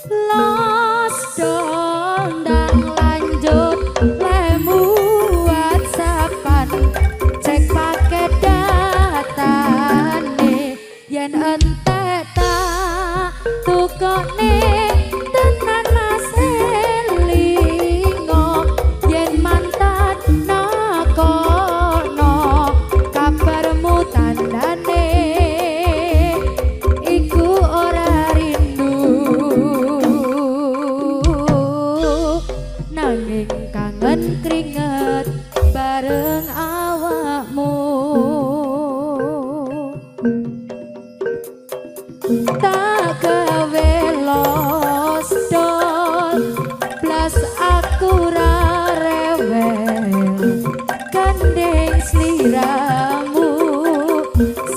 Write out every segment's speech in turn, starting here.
Los dondang lanjut lemu WhatsAppan cek paket datane yen entek tak tukokne tenan Mas Elingo yen mantan nakono kabarmu tandane iku ora rindu nanging kangen keringet bareng awakmu tak gawe los dol plus aku ra rewel gandeng sliramu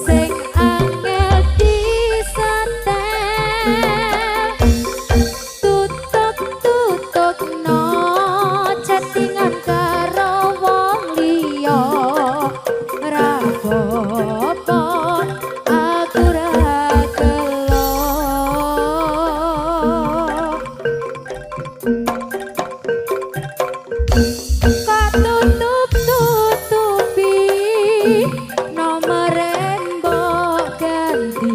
sing angel disetel tutuk no chattingan karo wong liya ra apa-apa aku ra gelo kok tutup-tutupi nomor mbok ganti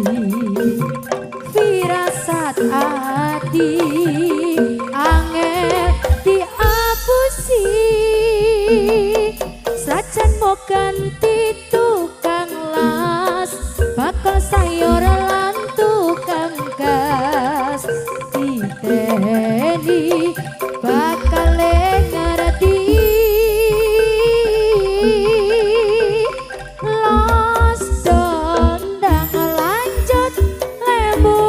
firasat ati angel diapusi sajan mau ganti tukang las bakal sayur lan tukang gas diteni bakal ngerti los dondang lanjut lemu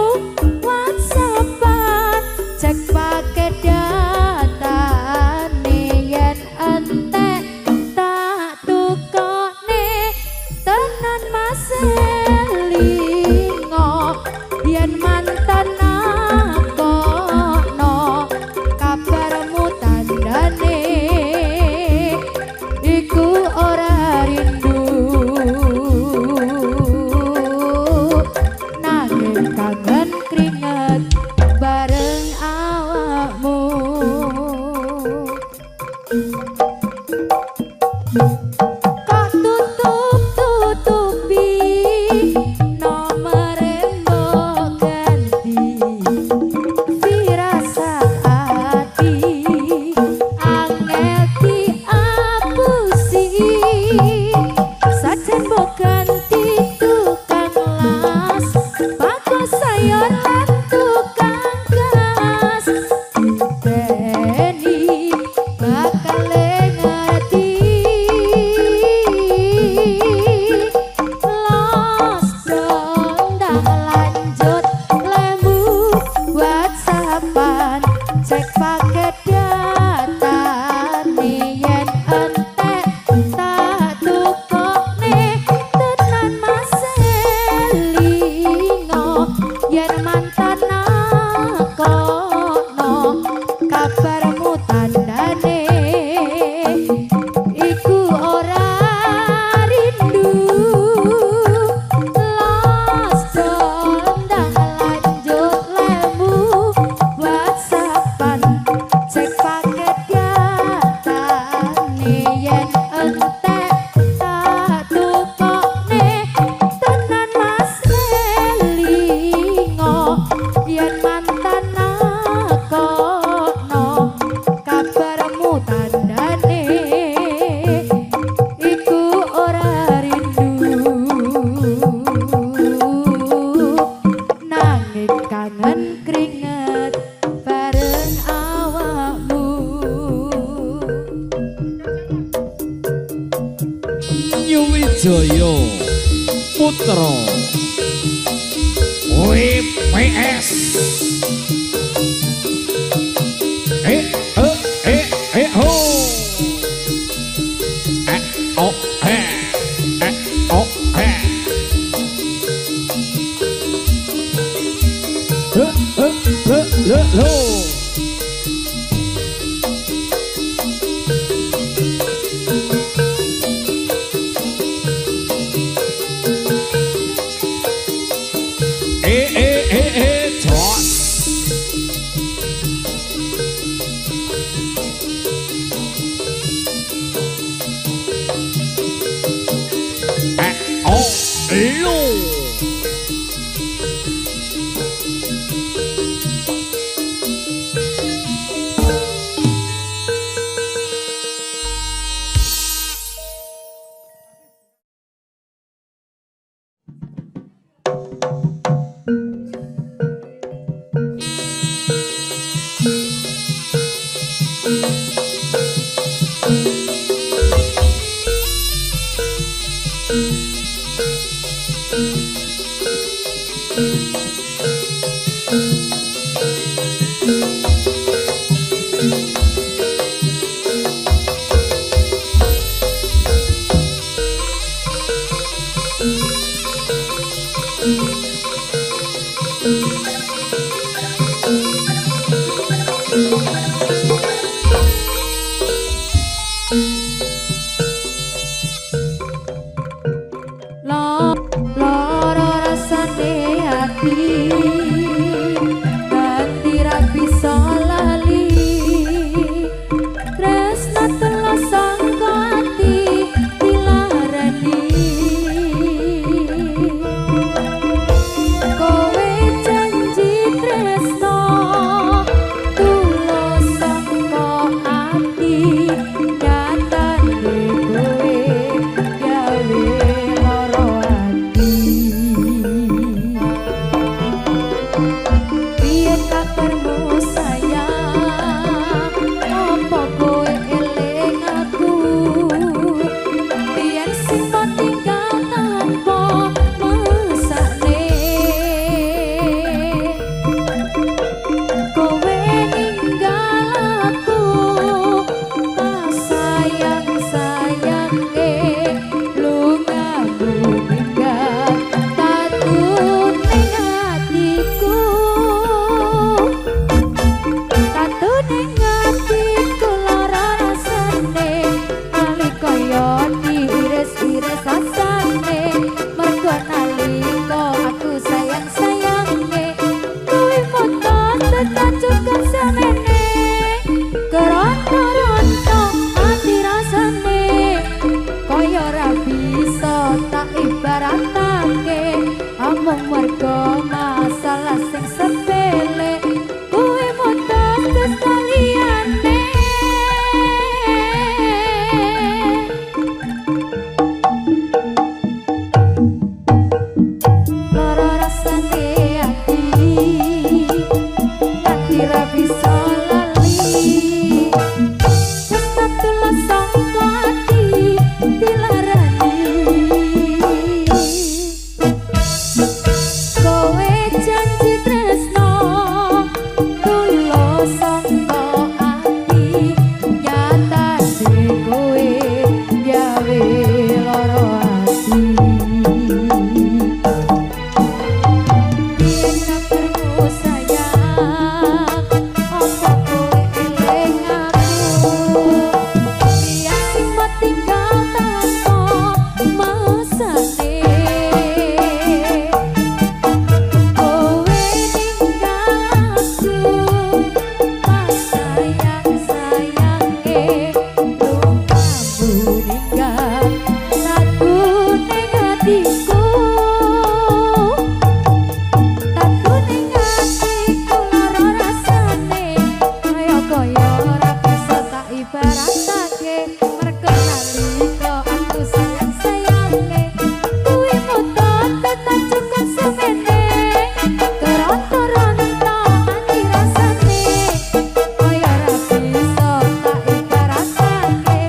WhatsAppan cek paket datane yen entek tak tukokne tenan Mas Elingo yen mantan nakono kabarmu tandane iku ora rindu nanging kangen keringet bareng awakmu kok tutup-tutupi nomor mbok ganti firasat ati angel diapusi sajen mbok ganti tukang las bagus sayur lan tukang gas diteni bakal ngerti los dondang lanjut lemu WhatsAppan cek paket datane yen entek tak tukokne tenan Mas Elingo yen mantan nakono kabarmu tandane iku ora rindu los dondang lanjut lemu WhatsAppan cek paket datane yen entek tak tukokne tenan Mas Elingo yen mantan nakono kabarmu tandane iku ora rindu nanging kangen keringet bareng awakmu Nyuwijaya Putra WPS ho oh oh ho Lara rasane ati ganti ra bisa lali tresna telah sangka ati dilarani kowe janji tresno tulus sangka ati nyatane kowe gawe lara ati biyen kabarmu sayang apa kowe eling aku biyen sing tinggal tanpa mesakne kowe ninggal aku pas sayang-sayange lungamu ninggal tatune atiku lara rasane nalika yo diiris-iris asane mergo nalika aku sayang-sayange kowe motot tekan cukup semene keronto-ronto ati rasane kaya ora bisa tak ibaratake amung mergo masalah sing sepele kowe motot sekaliane lara rasane ati ati ra bisa lali satu sangka ati dilarani kowe janji tresno tulus sangka ati nyatane kowe gawe lara ati biyen kabarmu sayang apa kowe eling aku biyen sing tinggal tanpa mesake kowe ninggal aku pas sayang-sayange lungamu ninggal tatune atiku lara rasane kaya ora bisa tak ibaratake mergo nalika aku sayang-sayange kuwi motot tekan cukup semene keronto-ronto ati rasane kaya ora bisa tak ibaratake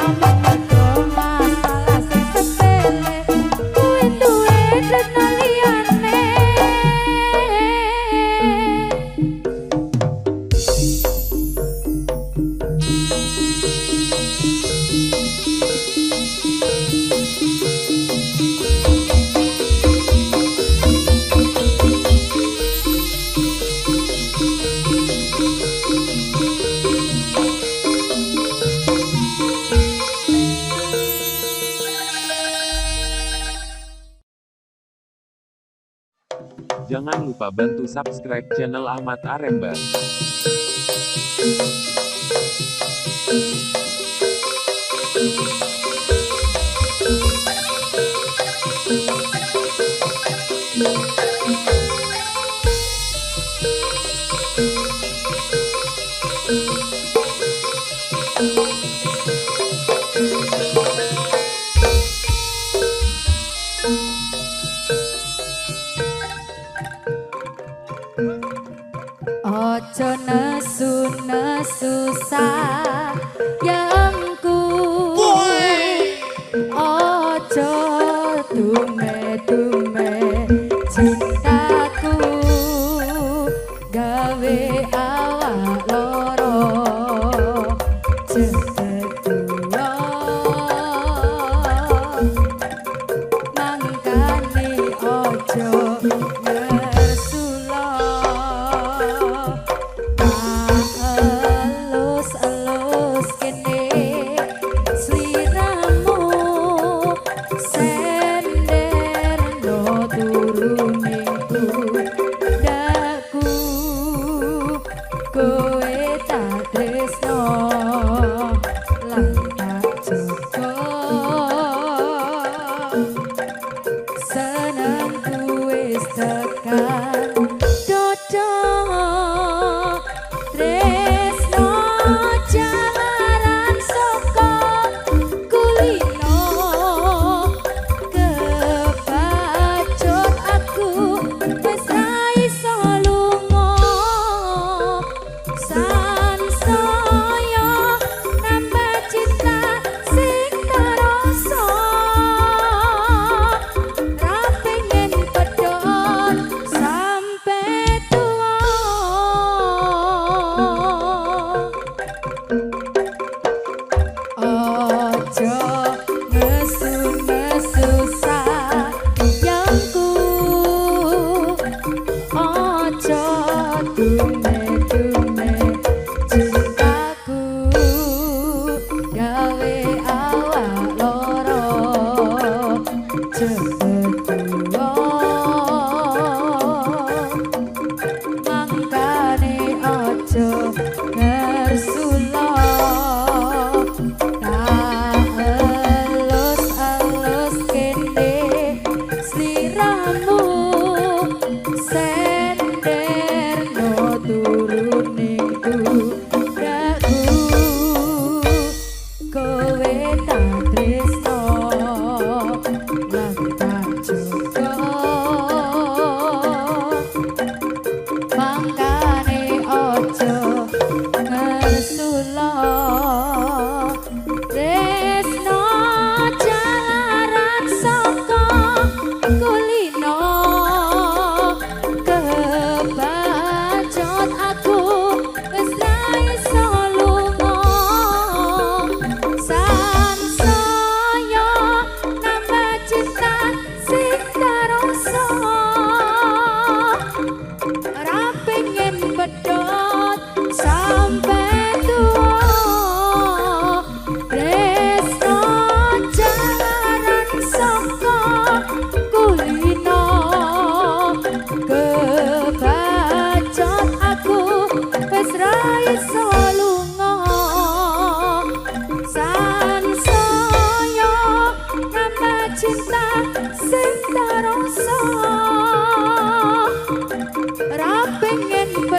amung mergo masalah sing sepele kuwi duwe tresno liyane Jangan lupa bantu subscribe channel Ahmad Aremba. Ojo nesu-nesu sayangku ojo dume-dume cinta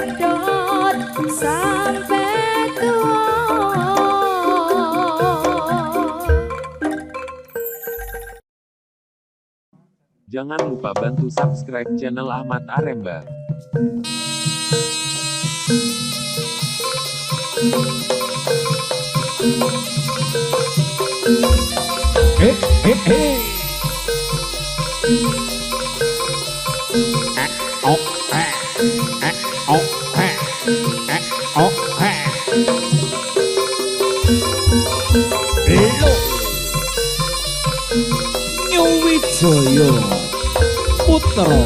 pedot sampai tua. Jangan lupa bantu subscribe channel Ahmad Aremba. Nyuwijaya Putra.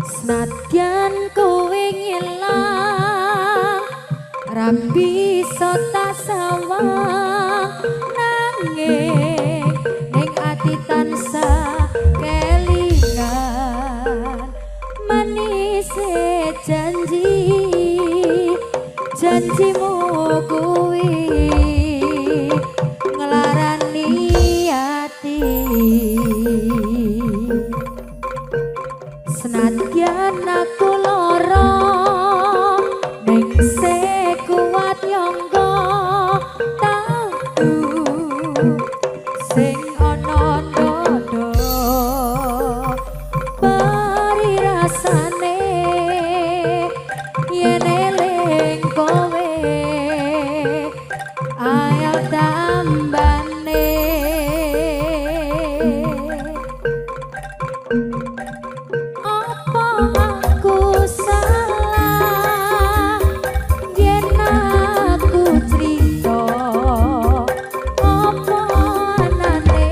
Senadyan kowe ngilang ra bisa tak sawang, nanging ning ati tansah kelingan manis janjimu kuwi ngelarani ati. Senadyan aku lara ning sekuat yangga tahu sing ana ndada bari rasane yen eling kowe ayo tambane. Aku salah yen aku cerita apa anane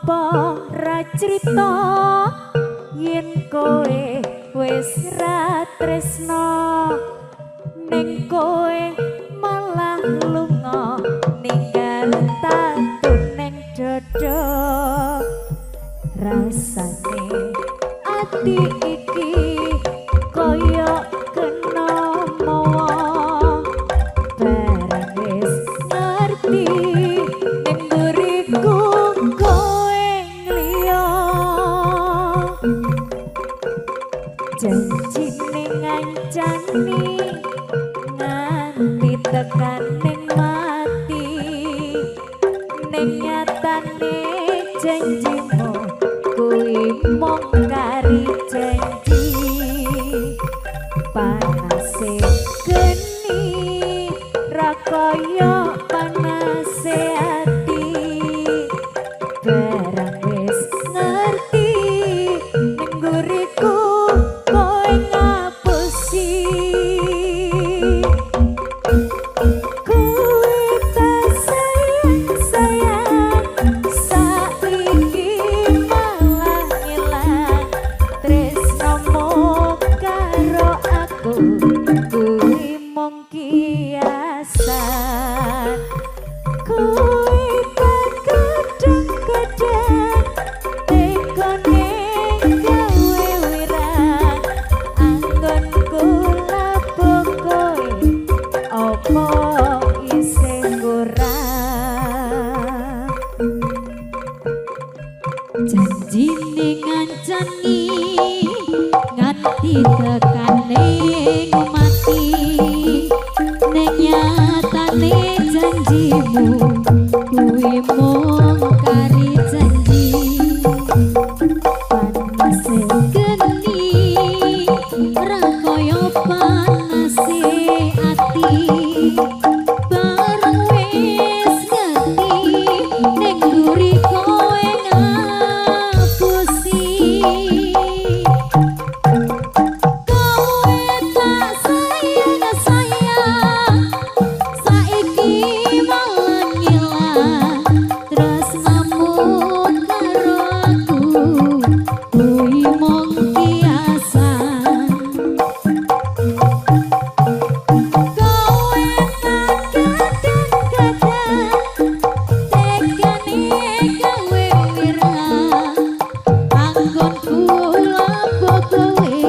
apa ra crita yen kowe wis ra tresno ning kowe malah lunga ninggal tatu ning dodo rasane ati iki koyo kena mawa barang wis ngerti ning buriku kowe ngliya janji ning ngancani nganti tekan ning mati ning nyatane janjimu kuwi mung kari janji panase geni ra kaya panase ati barang wis ngerti ning guriku kowe ngapusi kowe tak sayang saiki malah ilang tresnomu karo aku kuwi mung kiasan kowe tak kadang-kadang tekone gawe wirang anggonku labok kowe opo isih kurang janji ning ngancani nganti tekane mati ning nyatane janjimu kuwi mung kari janji panase geni ra kaya panase ati bareng wis ngerti ning guri kowe ngapusi kowe tak sayang saiki malah ngilang tresnamu karo aku kuwi mung kiasan kowe tak kadang-kadang tekane gawe wirang anggonku labok kowe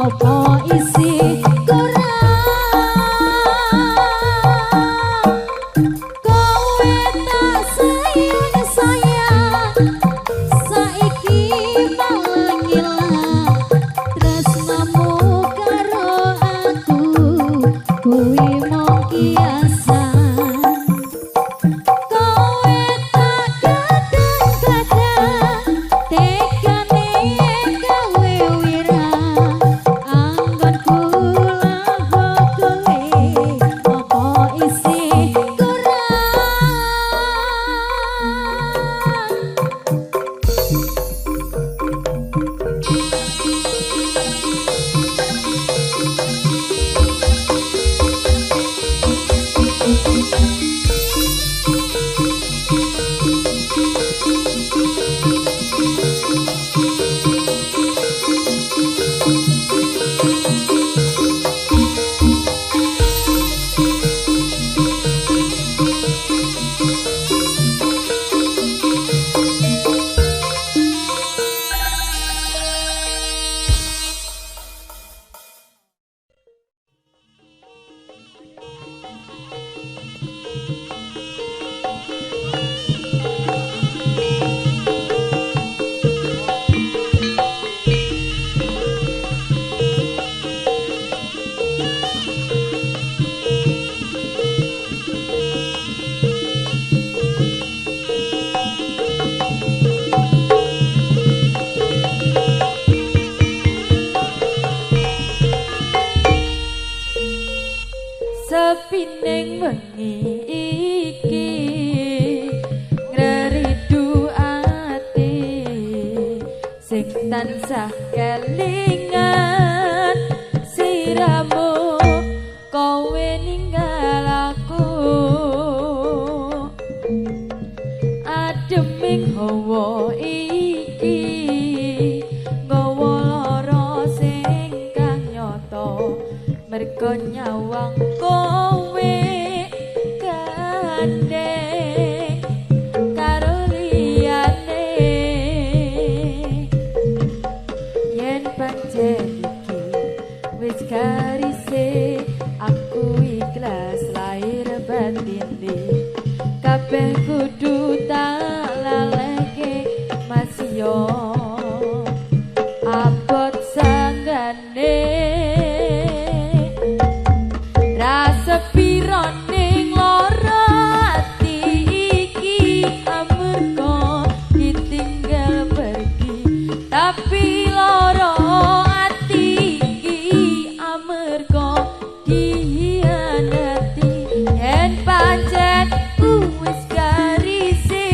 opo isih kurang kowe tak sayang saiki malah ngilang tresnamu karo aku kuwi mung kiasan kowe tak kadang-kadang tekane gawe wirang anggonku labok kowe opo isih kurang sepining wengi iki ngridu ati sing tansah kelingan siramu kowe ninggal aku ademing hawa iki nggawa lara sing kang nyata merga nyawang kowe gandeng karo liyane yen pancen iki wis garise aku ikhlas lahir batine kabeh kudu tak laleke masya abot sanggane rasa pironing lara ati iki amarga ditinggal pergi tapi lara ati iki amarga dihianati yen pancen wis garise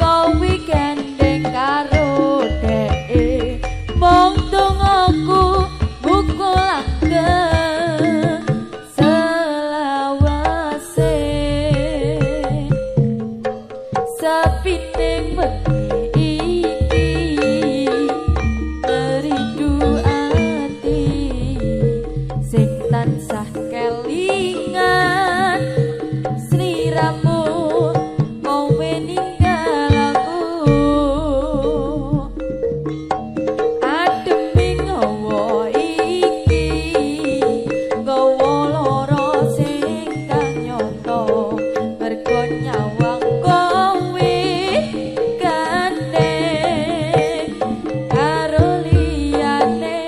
kowe gandeng karo dheke mung dongaku mukul langgeng selawase sepine bengi iki merindu ati sing tansah kelingan sliramu kowe ninggal aku ademing hawa iki nggawa lara sing kang nyata merga nyawang kowe gandeng karo liyane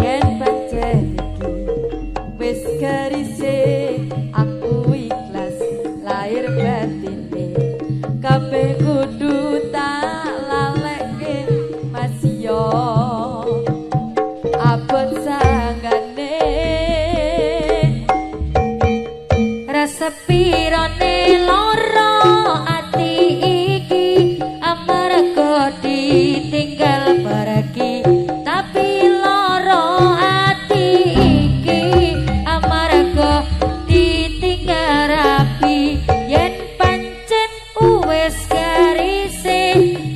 yen pancen iki wis garise aku ikhlas lahir batine kabeh kudu tak laleke masya abot sanggane rasa pirane lara ati iki amarga ditinggal pergi tapi lara ati iki amarga ditinggal rapi yen pancen wis garise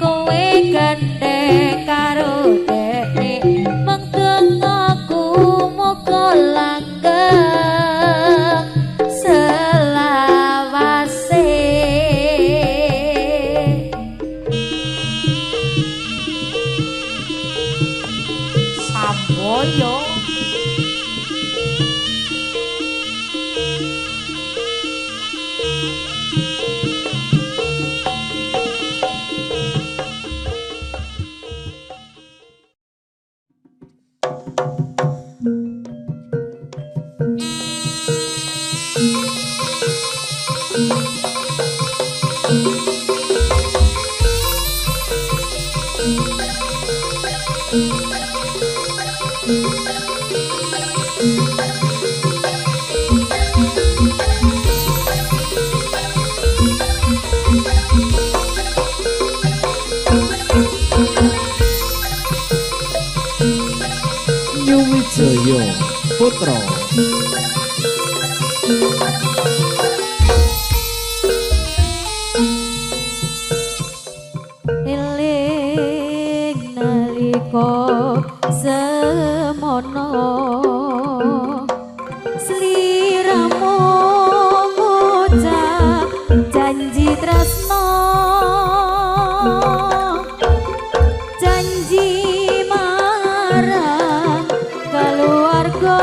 kowe gandeng karo dheke mengkeng aku mukul langgeng selawase samboyo Nyuwijaya Putra eling nalika semono sliramu ngucap janji tresno janji marang keluarga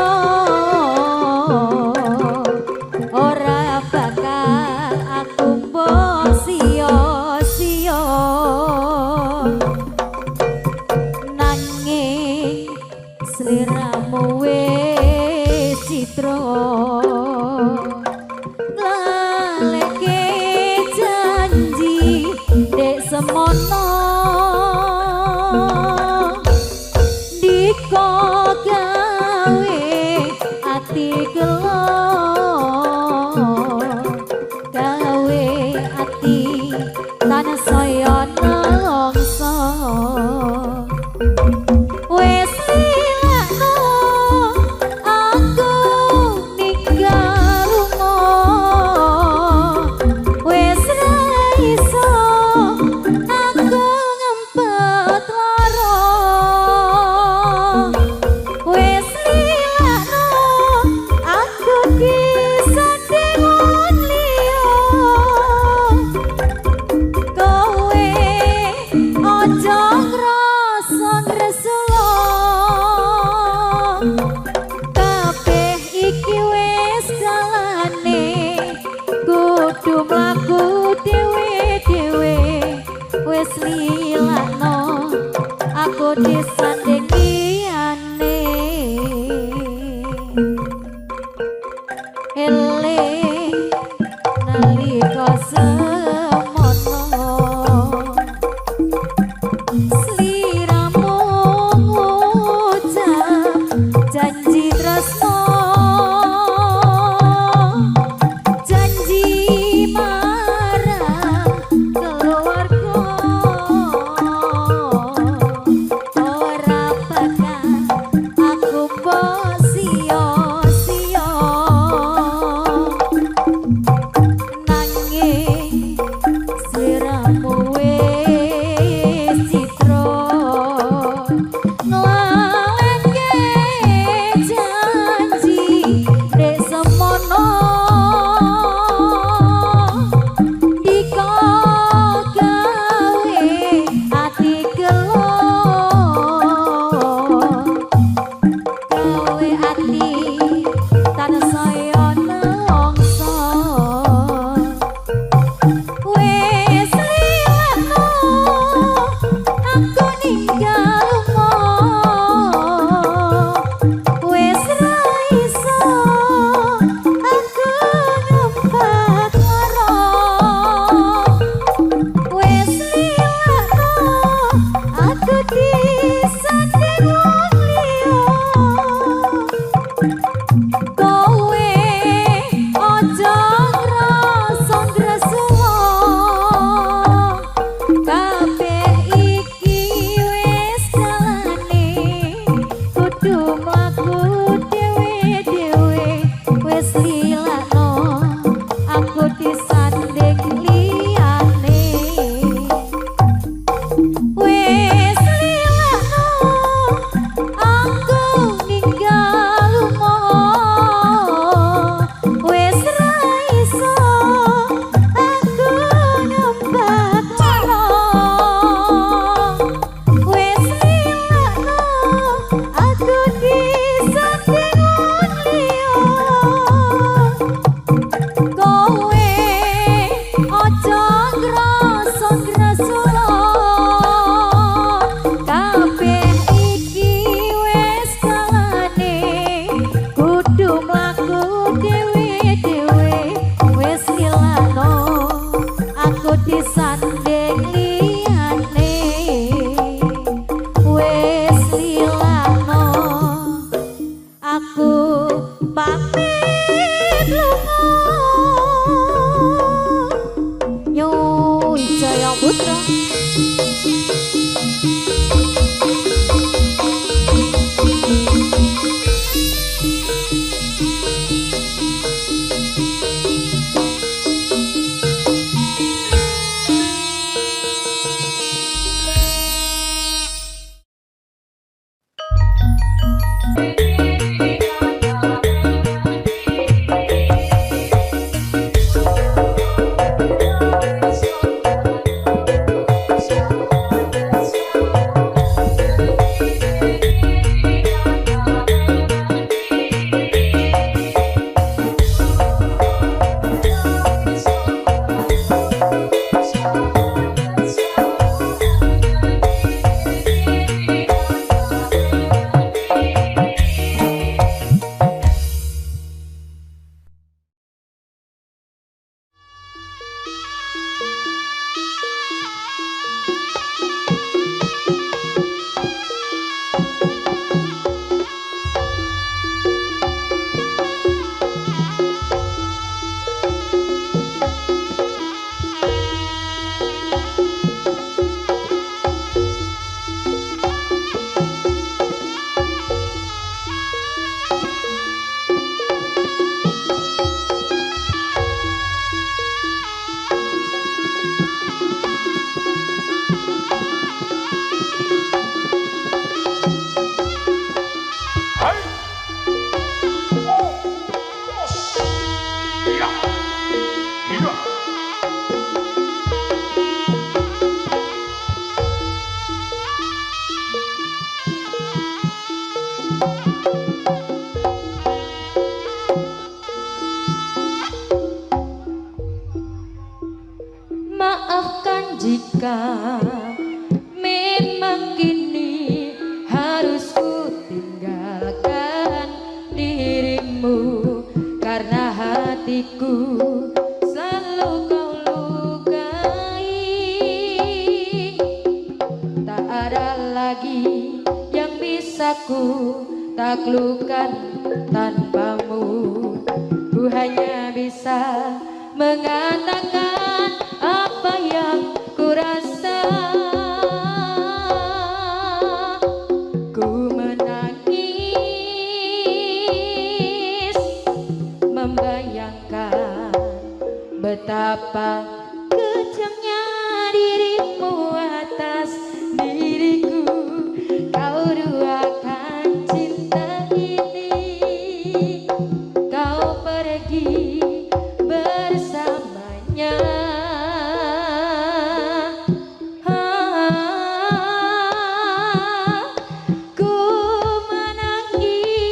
jika memang kini harus ku tinggalkan dirimu, karena hatiku selalu kau lukai. Tak ada lagi yang bisa ku taklukkan tanpamu. Ku hanya bisa mengatakan apa yang ku rasa. Ku menangis membayangkan betapa kejamnya dirimu atas diriku. Kau duakan cinta ini, kau pergi bersamanya. Ku menangis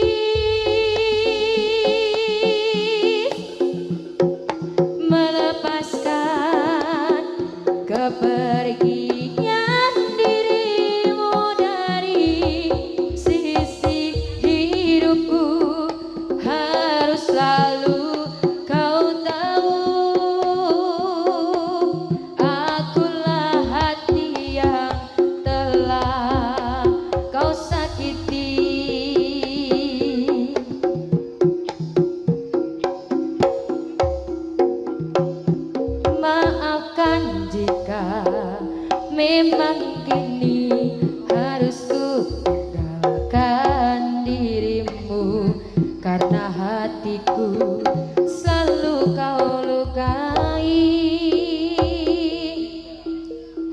melepaskan kepergian dirimu dari sisi hidupku. Harus selalu kau tahu, akulah hati yang telah kau sakiti. Maafkan jika memang kini harus ku tinggalkan dirimu, karena hatiku selalu kau lukai.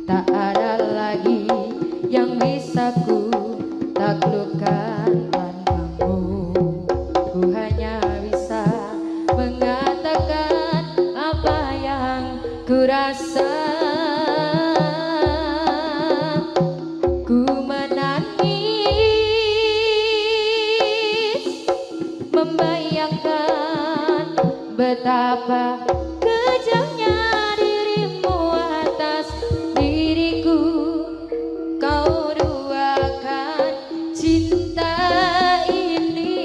Tak ada lagi yang bisa ku taklukkan tanpamu. Ku hanya bisa mengatakan apa yang ku rasa. Ku menangis membayangkan betapa kejamnya dirimu atas diriku. Kau duakan cinta ini,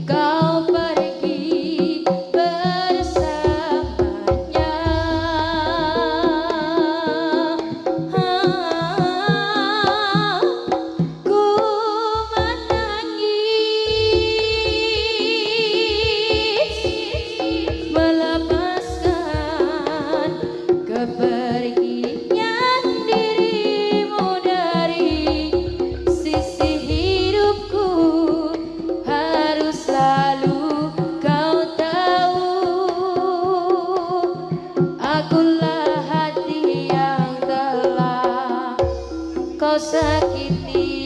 kau pergi bersamanya. Ku menangis melepaskan kepergian dirimu dari sisi hidupku. Harus selalu kau tahu, akulah hati yang telah kau sakiti.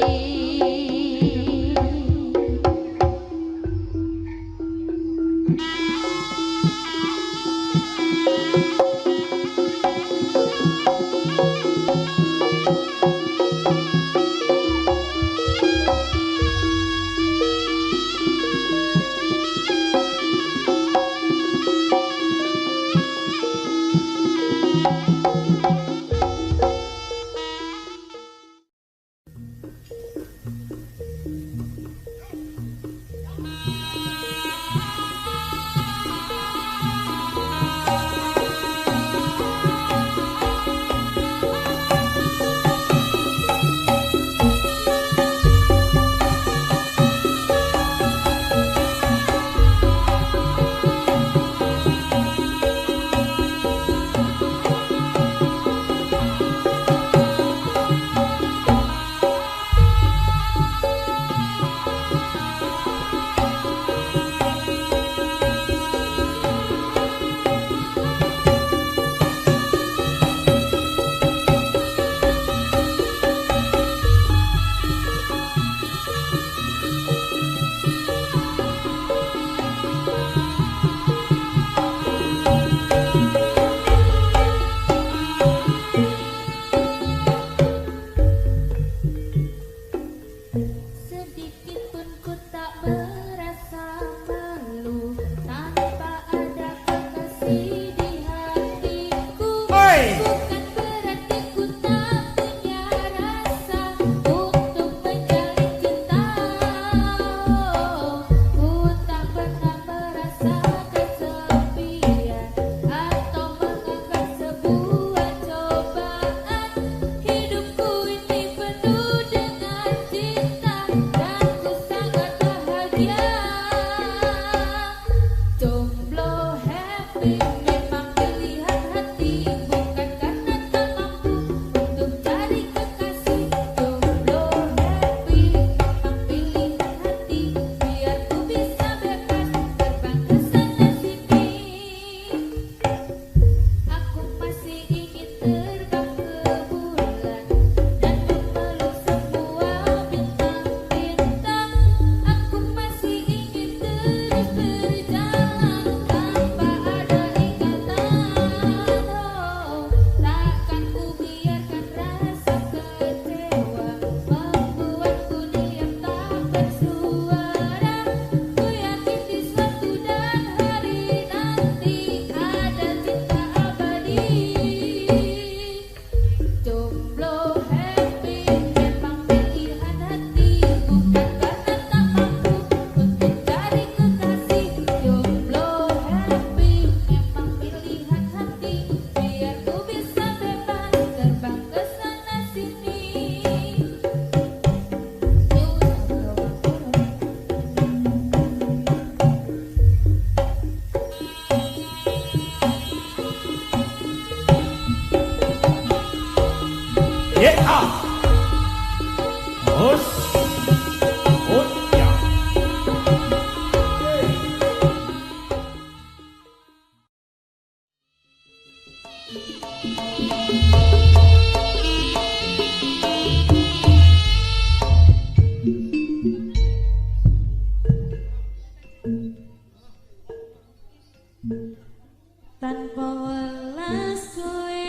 Tanpa welas kowe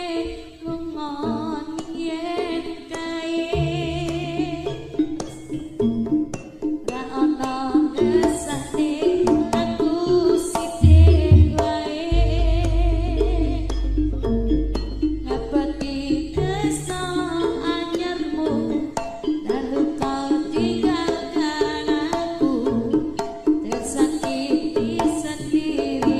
lungon yen kae ra ono desane aku sithik wae ngapati tresno anyarmu lalu kau tinggalkan aku tersakiti sendiri.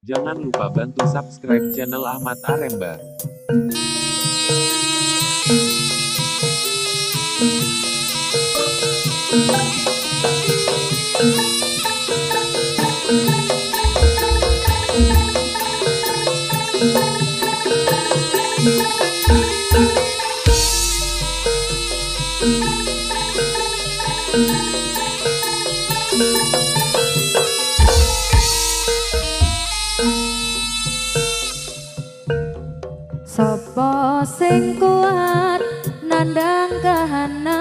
Jangan lupa bantu subscribe channel Ahmad Aremba. Sapa sing kuat nandang kahanan,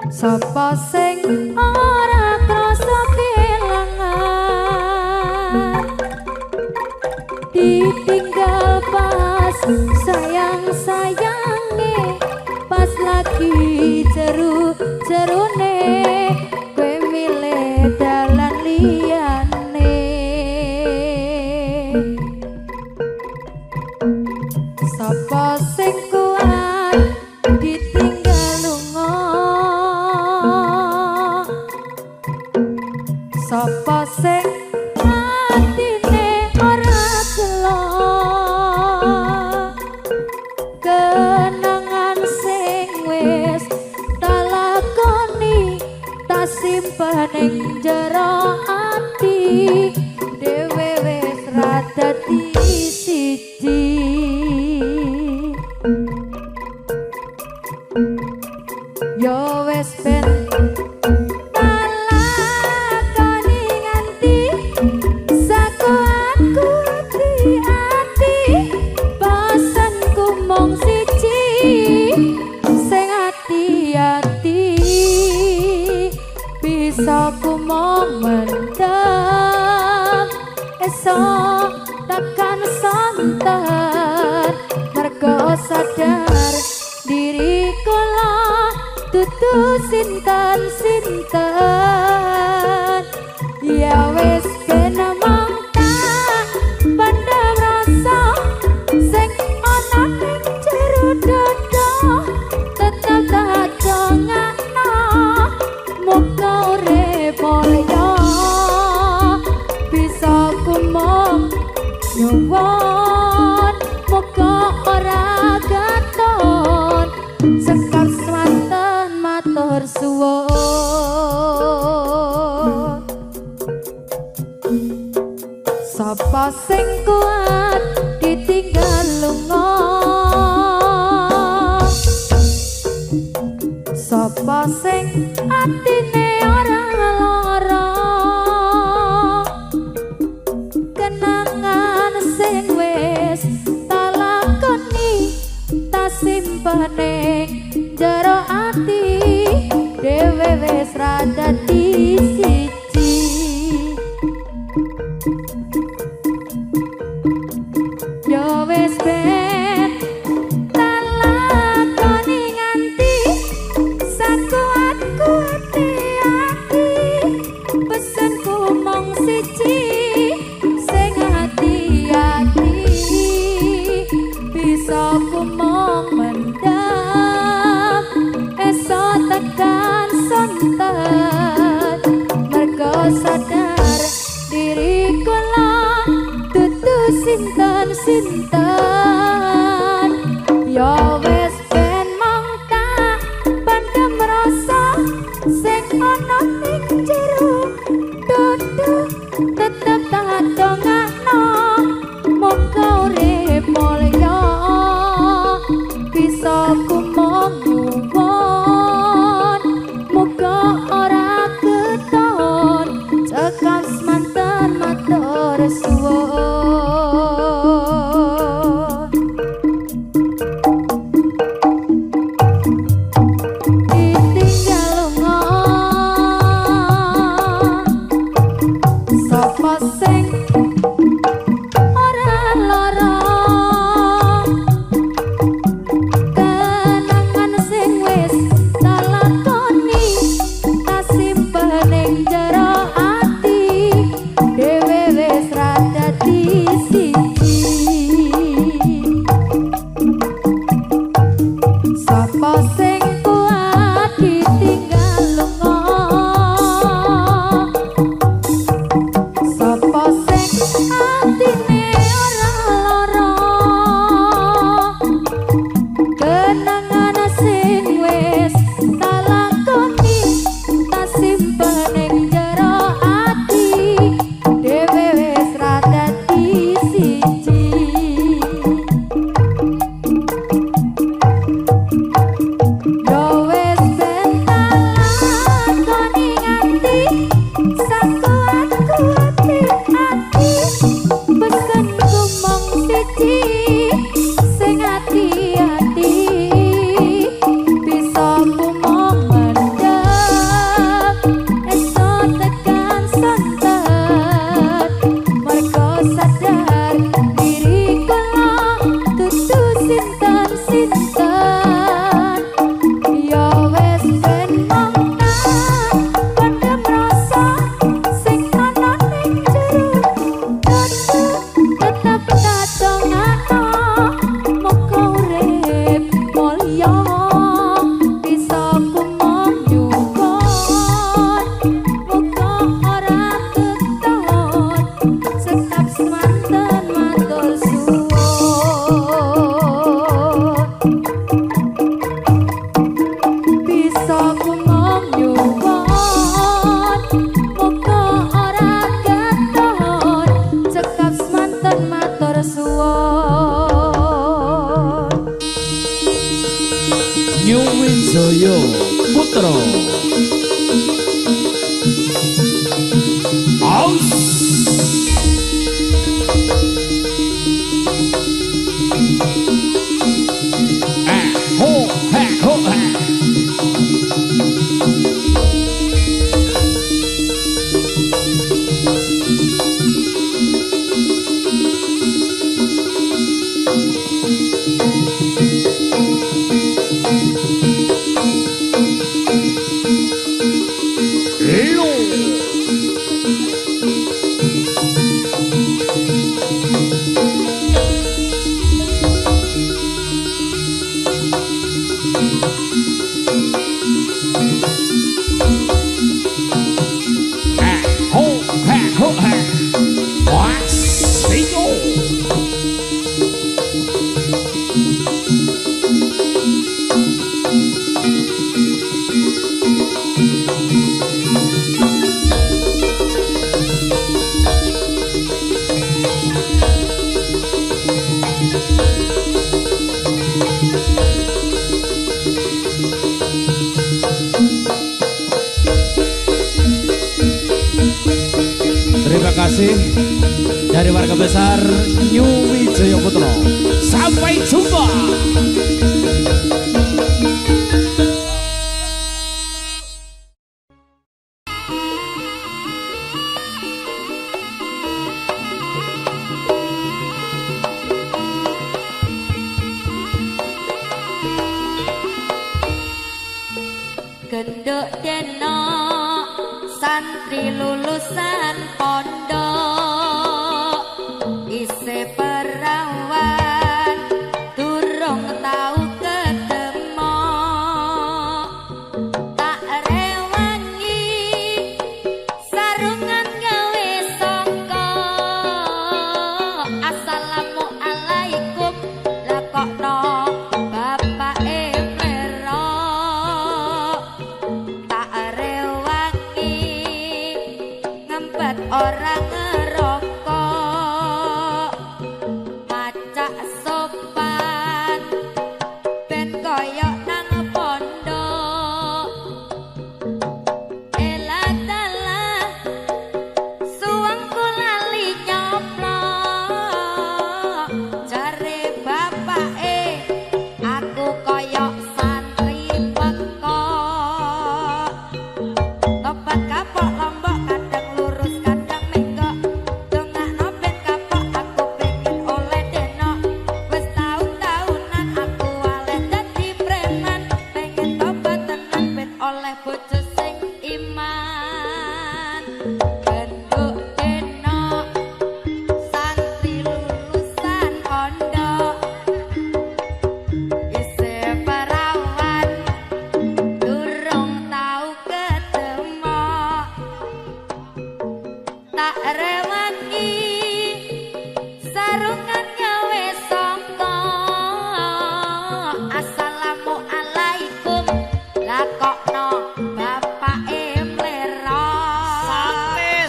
sapa sing ora krasa kelangan, ditinggal pas sayang-sayange, pas lagi jeru-jerune kowe milih dalan liyane. rasa takkan santen mergo sadar diri kula dudu sinten-sinten ya wis kena mangka pandang rasa sing ana ning jero dada tetep tak dongakno muga urip mulya bisa kumong nyuwun muga ora gaton sekar swanten matur suwun sapa sing kuat ditinggal lunga sapa sing atine ora lara kenangan sing wis tak lakoni tak simpane jero ati dhewe wis ra dadi siji yo wis ben tak lakoni nganti sakuat-kuate ati pesenku mung siji sing ati-ati bisa kumong mendam esok tekan santet mergo sadar diri kula dudu sinten-sinten ya wis ben mangka pandem rasa sing ana ning jero dodo tetep tak dongakno muga urip mulya bisa kumong nyuwun muga ora keton cekap semanten matur suwun ditinggal lunga sapa sing ora lara kenangan sing wis tak lakoni tak simpen ning jero ati dhewe wis ra dadi siji sapa sing kuat ditinggal lunga sapa sing atine ora lara kenangan sing wis tak lakoni tak simpen ning jero ati dhewe wis ra dadi siji yo wis ben tak lakoni nganti sakuat-kuate ati pesenku mung siji sing ati-ati bisa kumong mendem esok tekan santet mergo sadar diri kula dudu sinten-sinten ya wis ben mangka pandem rasa sing ana ning jero dodo tetep tak dongakno muga urip mulya bisa kumong nyuwun muga ora keton sekap semanten matur suwun bisa kumong nyuwun muga ora keton cekap semanten matur suwun New Winsoyo Putra Aus ho ha ho ha kasih dari warga besar New Wijaya Putra. Sampai jumpa. Genduk deno santri lulusan pondok isih perawan durung tau ketemu tak rewangi sarungan gawe sangka assalamualaikum lakokno bapak emlero tak rewangi ngempet orang ngerokok macak sopan ben koyok nang pondok elah dalah suwengku lali nyoplok jare bapake aku koyok santri pekok tobat kapok lombok kadang lurus kadang menggok dongakno ben kapok aku pengen oleh denok wis taun-taunan aku waleh dadi preman pengen tobat tenan ben oleh bojo sing iman genduk denok santri lulusan pondok isih perawan durung tau ketemu tak rewangi sarungan gawe sangka assalamualaikum lakokno bapake mlero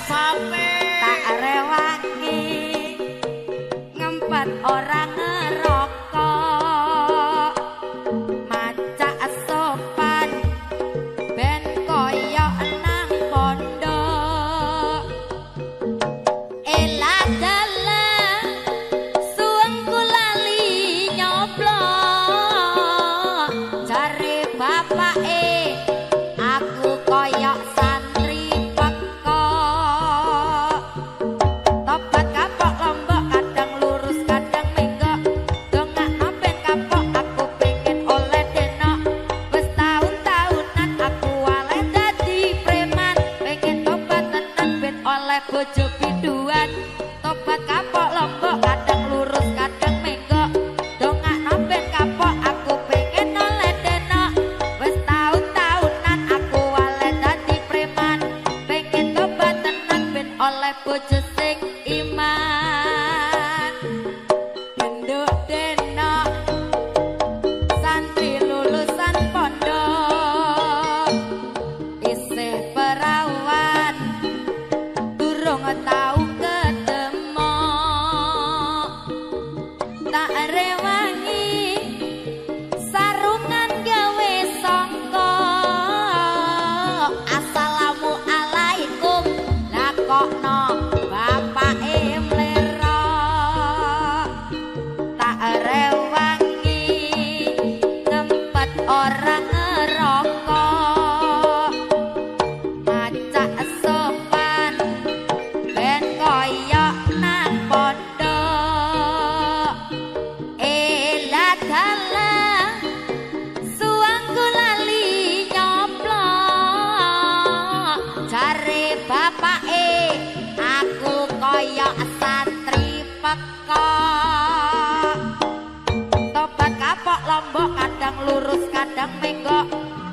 sampe tak rewangi ngempet orang ngerokok macak sopan ben koyok nang pondok elah dalah suwengku lali nyoplok jare bapake aku koyok santri pekok tobat kapok lombok kadang lurus kadang menggok dongakno ben kapok aku pengen oleh denok wis taun-taunan aku waleh dadi preman pengen tobat tenan ben oleh bojo biduan tobat kapok lombok kadang lurus kadang menggok dongakno ben kapok aku pengen oleh denok wis taun-taunan aku waleh dadi preman pengen tobat tenan ben oleh bojo sing iman genduk denok santri lulusan pondok isih perawan durung tau ketemu tak rewangi sarungan gawe sangka assalamualaikum lakokno bapake mlero tak rewangi ngempet orang ngerokok macak sopan ben koyok nang pondok elah dalah suwengku lali nyoplok jare bapake aku koyok santri pekok tobat kapok lombok kadang lurus kadang menggok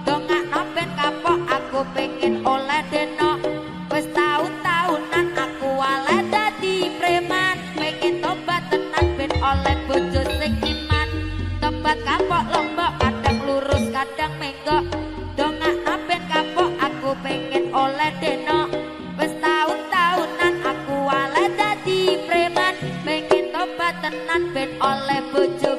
dongakno ben kapok aku pengen oleh denok wis taun-taunan aku waleh dadi preman pengen tobat tenan ben oleh bojo sing iman tobat kapok lombok kadang lurus kadang menggok dongakno ben kapok aku pengen oleh denok wis taun-taunan aku waleh dadi preman pengen tobat tenan ben oleh bojo